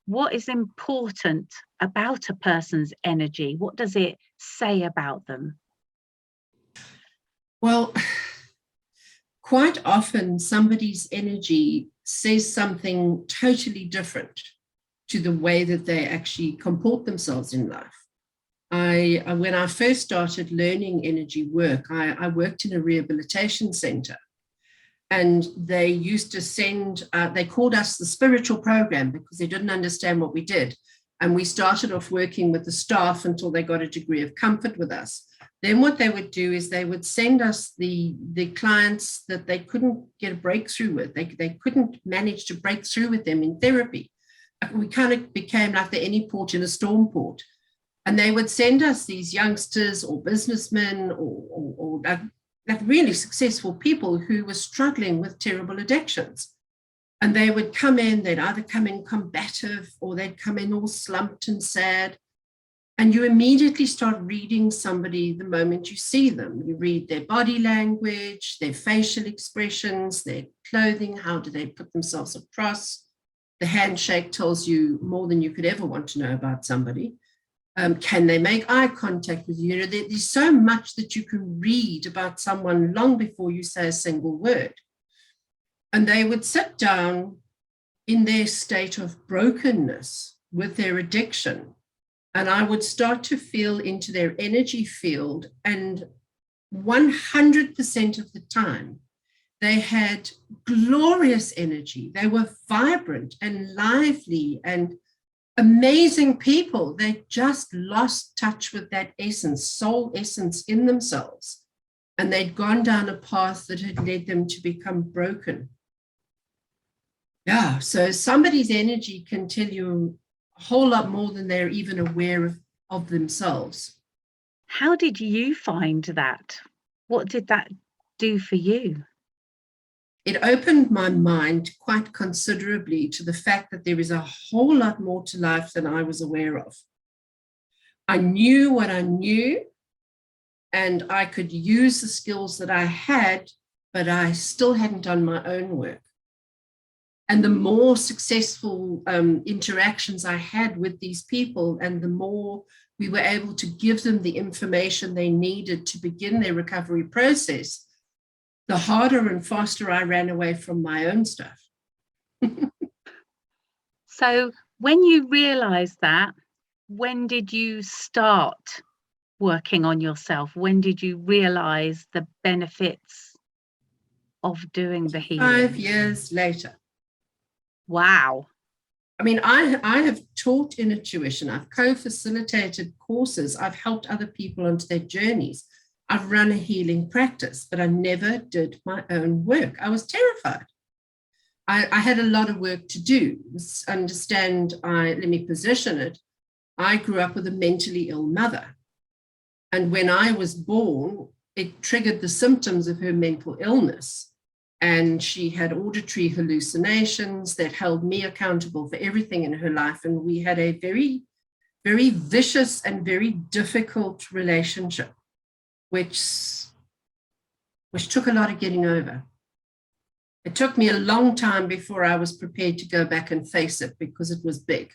What is important about a person's energy? What does it say about them? Well, quite often somebody's energy says something totally different to the way that they actually comport themselves in life. When I first started learning energy work, I worked in a rehabilitation center, and they used to send, they called us the spiritual program because they didn't understand what we did. And we started off working with the staff until they got a degree of comfort with us. Then what they would do is they would send us the clients that they couldn't get a breakthrough with. They couldn't manage to break through with them in therapy. We kind of became like the any port in a storm port. And they would send us these youngsters or businessmen or like really successful people who were struggling with terrible addictions. And they would come in, they'd either come in combative or they'd come in all slumped and sad. And you immediately start reading somebody the moment you see them. You read their body language, their facial expressions, their clothing, how do they put themselves across. The handshake tells you more than you could ever want to know about somebody. Can they make eye contact with you? You know, there's so much that you can read about someone long before you say a single word. And they would sit down in their state of brokenness with their addiction. And I would start to feel into their energy field. And 100% of the time, they had glorious energy. They were vibrant and lively and amazing people. They just lost touch with that essence, soul essence in themselves. And they'd gone down a path that had led them to become broken. Yeah, so somebody's energy can tell you a whole lot more than they're even aware of themselves. How did you find that? What did that do for you? It opened my mind quite considerably to the fact that there is a whole lot more to life than I was aware of. I knew what I knew, and I could use the skills that I had, but I still hadn't done my own work. And the more successful interactions I had with these people, and the more we were able to give them the information they needed to begin their recovery process, the harder and faster I ran away from my own stuff. So when you realized that, when did you start working on yourself? When did you realize the benefits of doing the healing? 5 years later. Wow. I mean, I have taught intuition. I've co-facilitated courses. I've helped other people onto their journeys. I've run a healing practice, but I never did my own work. I was terrified. I had a lot of work to do. Let me position it. I grew up with a mentally ill mother. And when I was born, it triggered the symptoms of her mental illness. And she had auditory hallucinations that held me accountable for everything in her life. And we had a very, very vicious and very difficult relationship, which took a lot of getting over. It took me a long time before I was prepared to go back and face it because it was big.